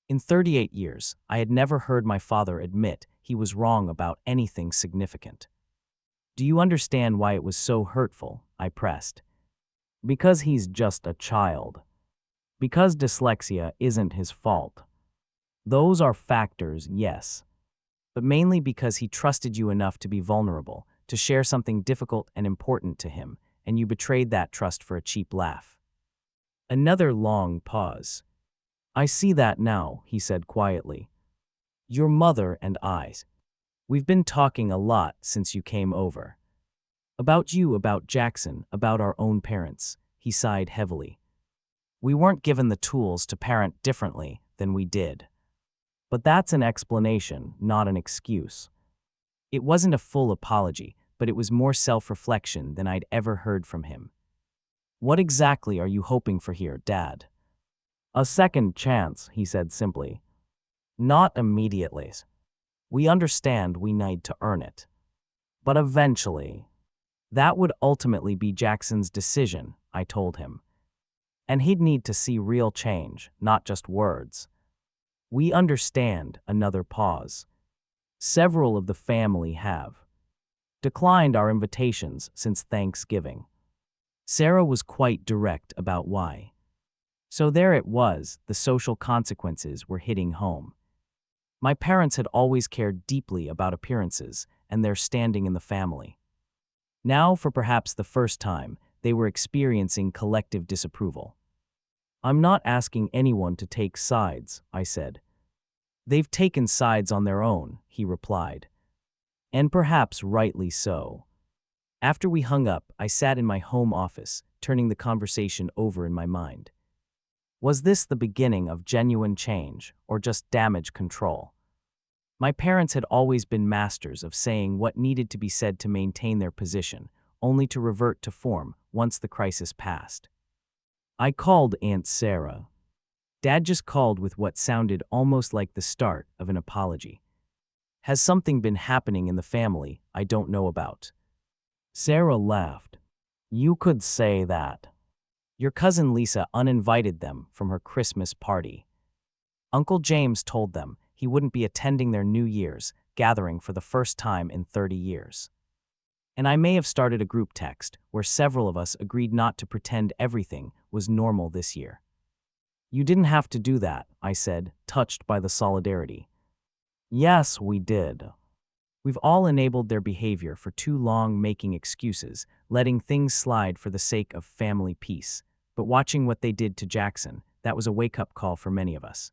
In 38 years, I had never heard my father admit he was wrong about anything significant. "Do you understand why it was so hurtful?" I pressed. "Because he's just a child. Because dyslexia isn't his fault. Those are factors, yes. But mainly because he trusted you enough to be vulnerable, to share something difficult and important to him, and you betrayed that trust for a cheap laugh." Another long pause. "I see that now," he said quietly. "Your mother and I. We've been talking a lot since you came over. About you, about Jackson, about our own parents." He sighed heavily. "We weren't given the tools to parent differently than we did. But that's an explanation, not an excuse." It wasn't a full apology, but it was more self-reflection than I'd ever heard from him. "What exactly are you hoping for here, Dad?" "A second chance," he said simply. "Not immediately. We understand we need to earn it. But eventually." "That would ultimately be Jackson's decision," I told him. "And he'd need to see real change, not just words." "We understand." Another pause. "Several of the family have declined our invitations since Thanksgiving." Sarah was quite direct about why. So there it was, the social consequences were hitting home. My parents had always cared deeply about appearances and their standing in the family. Now, for perhaps the first time, they were experiencing collective disapproval. "I'm not asking anyone to take sides," I said. "They've taken sides on their own," he replied. And perhaps rightly so. After we hung up, I sat in my home office, turning the conversation over in my mind. Was this the beginning of genuine change, or just damage control? My parents had always been masters of saying what needed to be said to maintain their position, only to revert to form once the crisis passed. I called Aunt Sarah. Dad just called with what sounded almost like the start of an apology. "Has something been happening in the family I don't know about?" Sarah laughed. "You could say that. Your cousin Lisa uninvited them from her Christmas party. Uncle James told them he wouldn't be attending their New Year's gathering for the first time in 30 years. And I may have started a group text where several of us agreed not to pretend everything was normal this year." "You didn't have to do that," I said, touched by the solidarity. "Yes, we did. We've all enabled their behavior for too long, making excuses, letting things slide for the sake of family peace. But watching what they did to Jackson, that was a wake-up call for many of us.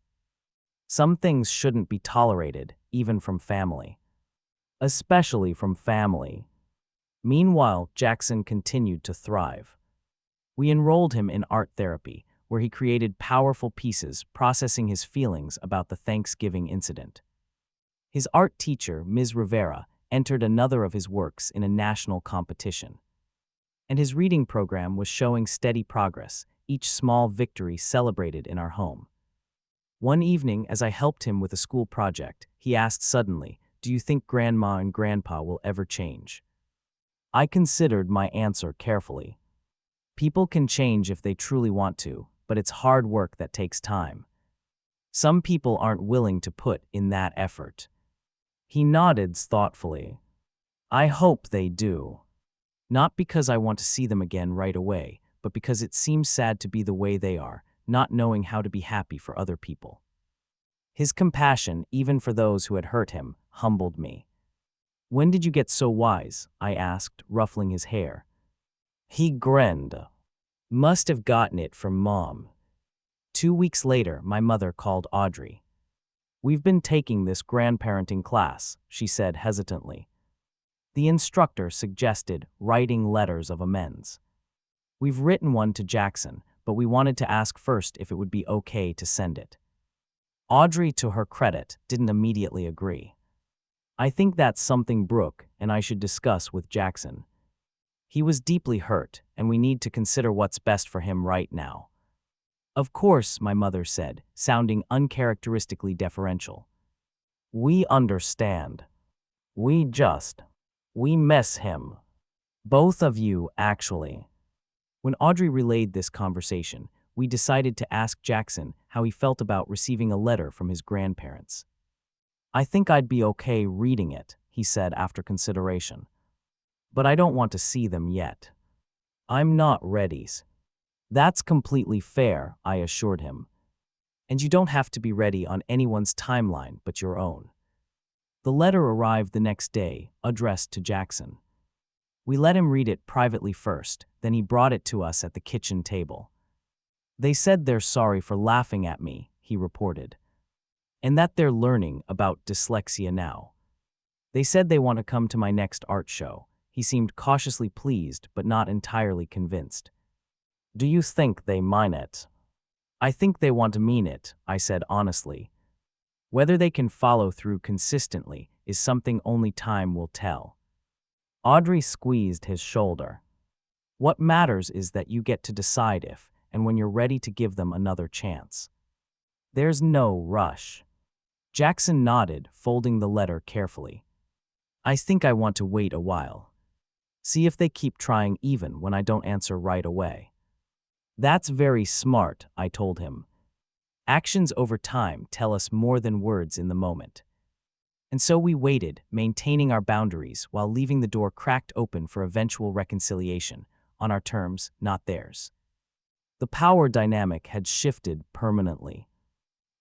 Some things shouldn't be tolerated, even from family." especially from family. Meanwhile, Jackson continued to thrive. We enrolled him in art therapy, where he created powerful pieces processing his feelings about the Thanksgiving incident. His art teacher, Ms. Rivera, entered another of his works in a national competition. And his reading program was showing steady progress, each small victory celebrated in our home. One evening, as I helped him with a school project, he asked suddenly, "Do you think Grandma and Grandpa will ever change?" I considered my answer carefully. People can change if they truly want to, but it's hard work that takes time. Some people aren't willing to put in that effort. He nodded thoughtfully. I hope they do. Not because I want to see them again right away, but because it seems sad to be the way they are, not knowing how to be happy for other people. His compassion, even for those who had hurt him, humbled me. When did you get so wise? I asked, ruffling his hair. He grinned. Must have gotten it from Mom. 2 weeks later, my mother called Audrey. We've been taking this grandparenting class, she said hesitantly. The instructor suggested writing letters of amends. We've written one to Jackson, but we wanted to ask first if it would be okay to send it. Audrey, to her credit, didn't immediately agree. I think that's something Brook and I should discuss with Jackson. He was deeply hurt, and we need to consider what's best for him right now. Of course, my mother said, sounding uncharacteristically deferential. We understand. We miss him. Both of you, actually. When Audrey relayed this conversation, we decided to ask Jackson how he felt about receiving a letter from his grandparents. I think I'd be okay reading it, he said after consideration. But I don't want to see them yet. I'm not ready. That's completely fair, I assured him. And you don't have to be ready on anyone's timeline but your own. The letter arrived the next day, addressed to Jackson. We let him read it privately first, then he brought it to us at the kitchen table. They said they're sorry for laughing at me, he reported. And that they're learning about dyslexia now. They said they want to come to my next art show. He seemed cautiously pleased, but not entirely convinced. Do you think they mean it? I think they want to mean it, I said honestly. Whether they can follow through consistently is something only time will tell. Audrey squeezed his shoulder. What matters is that you get to decide if and when you're ready to give them another chance. There's no rush. Jackson nodded, folding the letter carefully. I think I want to wait a while. See if they keep trying even when I don't answer right away. That's very smart, I told him. Actions over time tell us more than words in the moment. And so we waited, maintaining our boundaries while leaving the door cracked open for eventual reconciliation, on our terms, not theirs. The power dynamic had shifted permanently.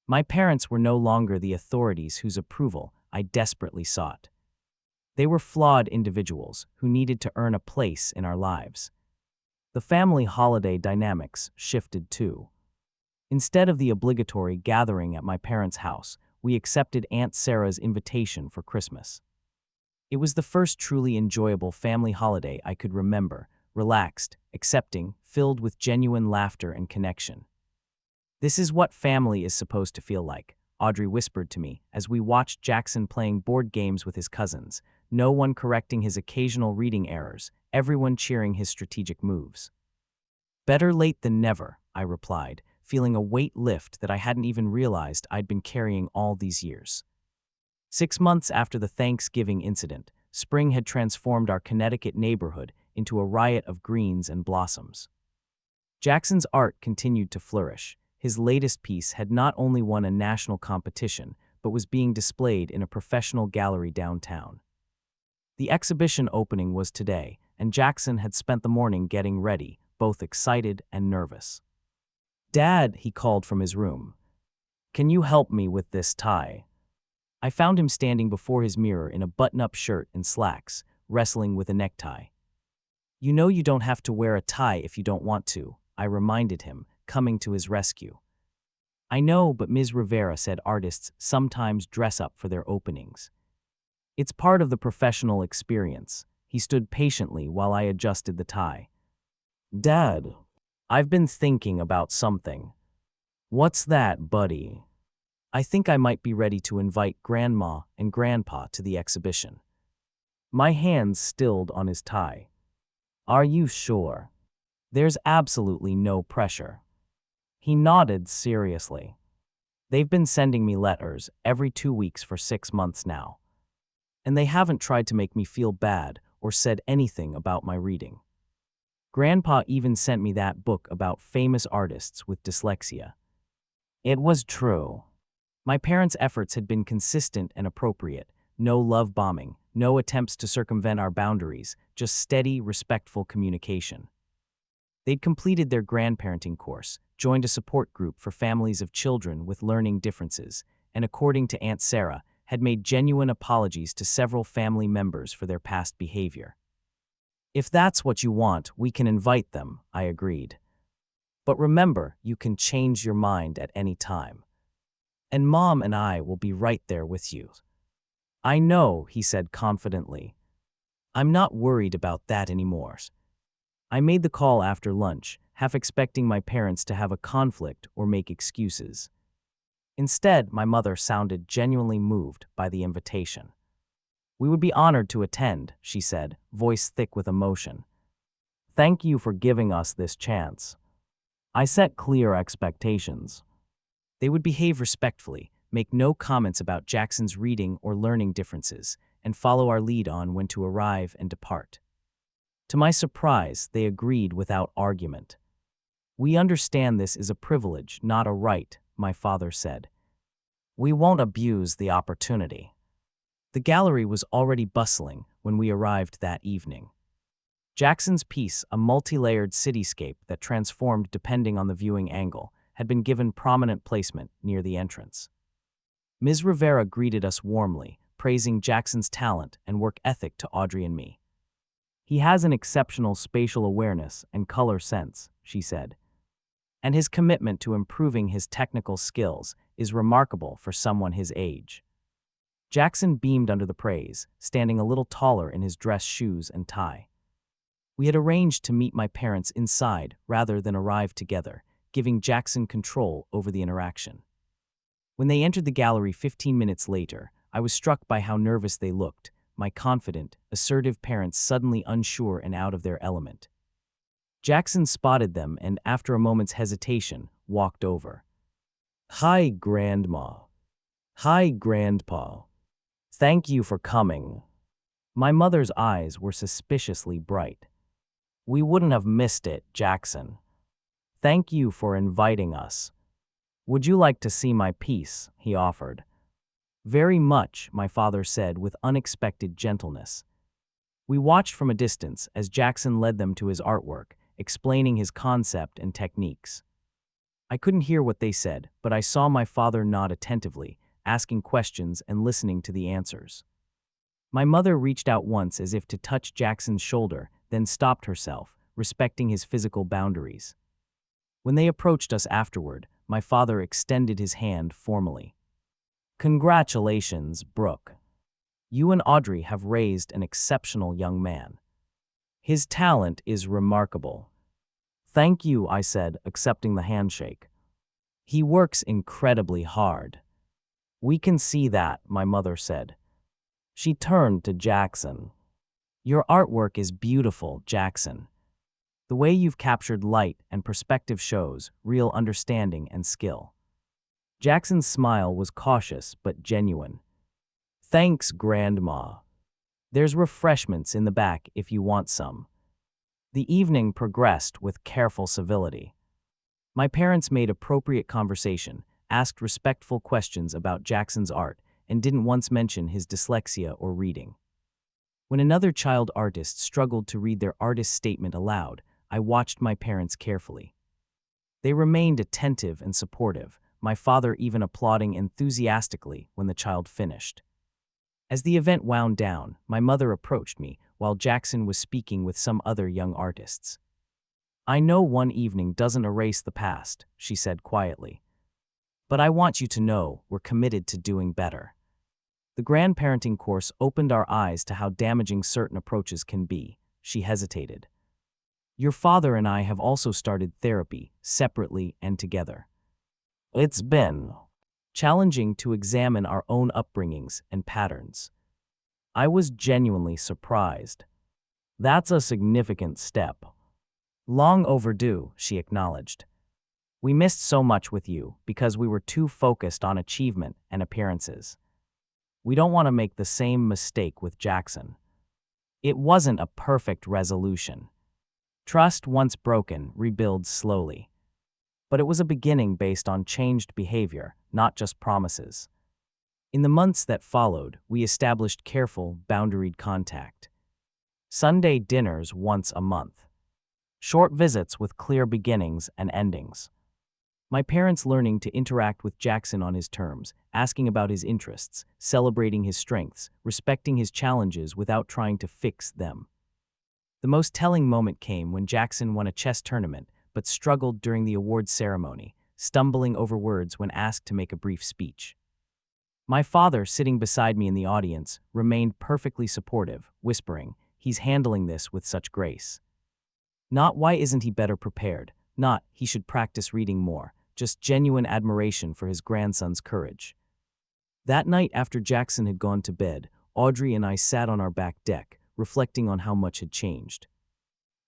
My parents were no longer the authorities whose approval I desperately sought. They were flawed individuals who needed to earn a place in our lives. The family holiday dynamics shifted too. Instead of the obligatory gathering at my parents' house, we accepted Aunt Sarah's invitation for Christmas. It was the first truly enjoyable family holiday I could remember, relaxed, accepting, filled with genuine laughter and connection. This is what family is supposed to feel like, Audrey whispered to me as we watched Jackson playing board games with his cousins, no one correcting his occasional reading errors, everyone cheering his strategic moves. Better late than never, I replied, feeling a weight lift that I hadn't even realized I'd been carrying all these years. 6 months after the Thanksgiving incident, spring had transformed our Connecticut neighborhood into a riot of greens and blossoms. Jackson's art continued to flourish. His latest piece had not only won a national competition, but was being displayed in a professional gallery downtown. The exhibition opening was today, and Jackson had spent the morning getting ready, both excited and nervous. Dad, he called from his room. Can you help me with this tie? I found him standing before his mirror in a button-up shirt and slacks, wrestling with a necktie. You know you don't have to wear a tie if you don't want to, I reminded him, coming to his rescue. I know, but Ms. Rivera said artists sometimes dress up for their openings. It's part of the professional experience. He stood patiently while I adjusted the tie. Dad, I've been thinking about something. What's that, buddy? I think I might be ready to invite Grandma and Grandpa to the exhibition. My hands stilled on his tie. Are you sure? There's absolutely no pressure. He nodded seriously. They've been sending me letters every 2 weeks for 6 months now. And they haven't tried to make me feel bad or said anything about my reading. Grandpa even sent me that book about famous artists with dyslexia. It was true. My parents' efforts had been consistent and appropriate. No love bombing, no attempts to circumvent our boundaries, just steady, respectful communication. They'd completed their grandparenting course, joined a support group for families of children with learning differences, and according to Aunt Sarah, had made genuine apologies to several family members for their past behavior. If that's what you want, we can invite them, I agreed. But remember, you can change your mind at any time. And Mom and I will be right there with you. I know, he said confidently. I'm not worried about that anymore. I made the call after lunch, half expecting my parents to have a conflict or make excuses. Instead, my mother sounded genuinely moved by the invitation. We would be honored to attend, she said, voice thick with emotion. Thank you for giving us this chance. I set clear expectations. They would behave respectfully, make no comments about Jackson's reading or learning differences, and follow our lead on when to arrive and depart. To my surprise, they agreed without argument. We understand this is a privilege, not a right, my father said. We won't abuse the opportunity. The gallery was already bustling when we arrived that evening. Jackson's piece, a multi-layered cityscape that transformed depending on the viewing angle, had been given prominent placement near the entrance. Ms. Rivera greeted us warmly, praising Jackson's talent and work ethic to Audrey and me. He has an exceptional spatial awareness and color sense, she said. And his commitment to improving his technical skills is remarkable for someone his age. Jackson beamed under the praise, standing a little taller in his dress shoes and tie. We had arranged to meet my parents inside rather than arrive together, giving Jackson control over the interaction. When they entered the gallery 15 minutes later, I was struck by how nervous they looked, my confident, assertive parents suddenly unsure and out of their element. Jackson spotted them and, after a moment's hesitation, walked over. Hi, Grandma. Hi, Grandpa. Thank you for coming. My mother's eyes were suspiciously bright. We wouldn't have missed it, Jackson. Thank you for inviting us. Would you like to see my piece? He offered. Very much, my father said with unexpected gentleness. We watched from a distance as Jackson led them to his artwork, explaining his concept and techniques. I couldn't hear what they said, but I saw my father nod attentively, asking questions and listening to the answers. My mother reached out once as if to touch Jackson's shoulder, then stopped herself, respecting his physical boundaries. When they approached us afterward, my father extended his hand formally. Congratulations, Brook. You and Audrey have raised an exceptional young man. His talent is remarkable. Thank you, I said, accepting the handshake. He works incredibly hard. We can see that, my mother said. She turned to Jackson. Your artwork is beautiful, Jackson. The way you've captured light and perspective shows real understanding and skill. Jackson's smile was cautious but genuine. Thanks, Grandma. There's refreshments in the back if you want some. The evening progressed with careful civility. My parents made appropriate conversation, asked respectful questions about Jackson's art, and didn't once mention his dyslexia or reading. When another child artist struggled to read their artist statement aloud, I watched my parents carefully. They remained attentive and supportive, my father even applauding enthusiastically when the child finished. As the event wound down, my mother approached me while Jackson was speaking with some other young artists. I know one evening doesn't erase the past, she said quietly. But I want you to know we're committed to doing better. The grandparenting course opened our eyes to how damaging certain approaches can be. She hesitated. Your father and I have also started therapy, separately and together. It's been challenging to examine our own upbringings and patterns. I was genuinely surprised. That's a significant step. Long overdue, she acknowledged. We missed so much with you because we were too focused on achievement and appearances. We don't want to make the same mistake with Jackson. It wasn't a perfect resolution. Trust, once broken, rebuilds slowly. But it was a beginning based on changed behavior, not just promises. In the months that followed, we established careful, boundaried contact. Sunday dinners once a month. Short visits with clear beginnings and endings. My parents learning to interact with Jackson on his terms, asking about his interests, celebrating his strengths, respecting his challenges without trying to fix them. The most telling moment came when Jackson won a chess tournament, but struggled during the awards ceremony, stumbling over words when asked to make a brief speech. My father, sitting beside me in the audience, remained perfectly supportive, whispering, "He's handling this with such grace." Not "why isn't he better prepared?" Not "he should practice reading more," just genuine admiration for his grandson's courage. That night after Jackson had gone to bed, Audrey and I sat on our back deck, reflecting on how much had changed.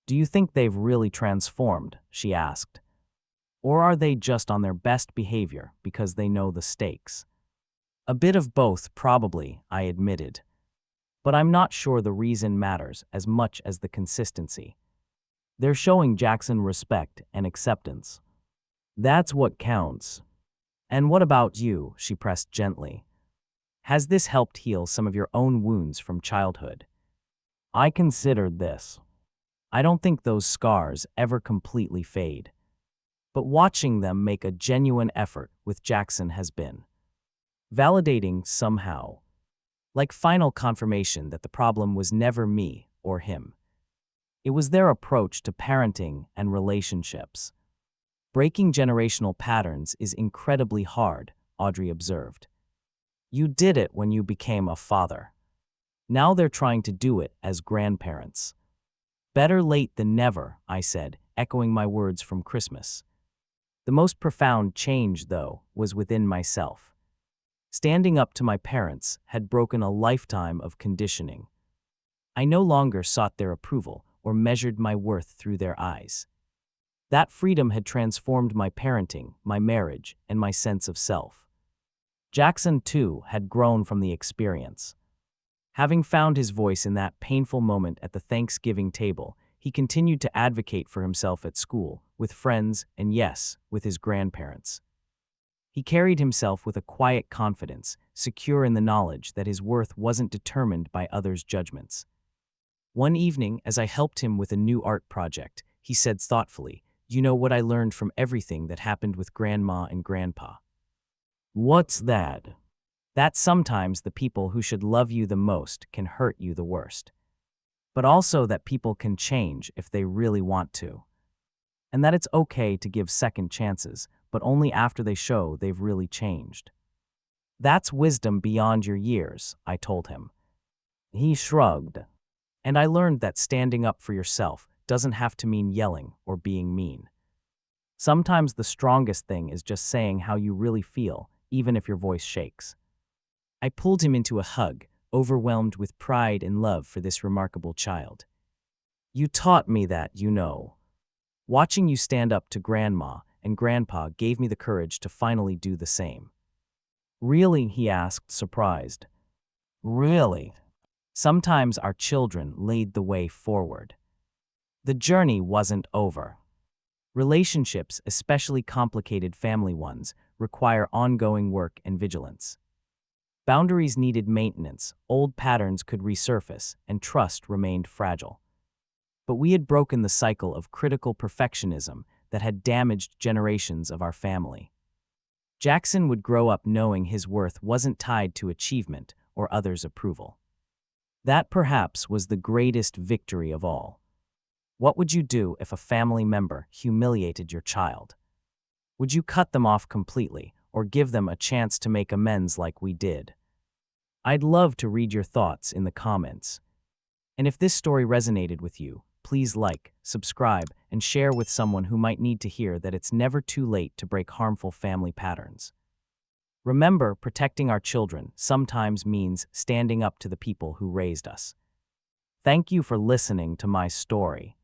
Do you think they've really transformed? She asked. Or are they just on their best behavior because they know the stakes? A bit of both, probably, I admitted. But I'm not sure the reason matters as much as the consistency. They're showing Jackson respect and acceptance. That's what counts. And what about you? She pressed gently. Has this helped heal some of your own wounds from childhood? I considered this. I don't think those scars ever completely fade. But watching them make a genuine effort with Jackson has been validating somehow. Like final confirmation that the problem was never me or him. It was their approach to parenting and relationships. Breaking generational patterns is incredibly hard, Audrey observed. You did it when you became a father. Now they're trying to do it as grandparents. Better late than never, I said, echoing my words from Christmas. The most profound change, though, was within myself. Standing up to my parents had broken a lifetime of conditioning. I no longer sought their approval or measured my worth through their eyes. That freedom had transformed my parenting, my marriage, and my sense of self. Jackson, too, had grown from the experience. Having found his voice in that painful moment at the Thanksgiving table, he continued to advocate for himself at school, with friends, and yes, with his grandparents. He carried himself with a quiet confidence, secure in the knowledge that his worth wasn't determined by others' judgments. One evening, as I helped him with a new art project, he said thoughtfully, "You know what I learned from everything that happened with Grandma and Grandpa?" "What's that?" "That sometimes the people who should love you the most can hurt you the worst. But also that people can change if they really want to. And that it's okay to give second chances, but only after they show they've really changed." That's wisdom beyond your years, I told him. He shrugged. And I learned that standing up for yourself doesn't have to mean yelling or being mean. Sometimes the strongest thing is just saying how you really feel, even if your voice shakes. I pulled him into a hug, overwhelmed with pride and love for this remarkable child. You taught me that, you know. Watching you stand up to Grandma and Grandpa gave me the courage to finally do the same. Really? He asked, surprised. Really? Sometimes our children laid the way forward. The journey wasn't over. Relationships, especially complicated family ones, require ongoing work and vigilance. Boundaries needed maintenance, old patterns could resurface, and trust remained fragile. But we had broken the cycle of critical perfectionism that had damaged generations of our family. Jackson would grow up knowing his worth wasn't tied to achievement or others' approval. That perhaps was the greatest victory of all. What would you do if a family member humiliated your child? Would you cut them off completely or give them a chance to make amends like we did? I'd love to read your thoughts in the comments. And if this story resonated with you, please like, subscribe, and share with someone who might need to hear that it's never too late to break harmful family patterns. Remember, protecting our children sometimes means standing up to the people who raised us. Thank you for listening to my story.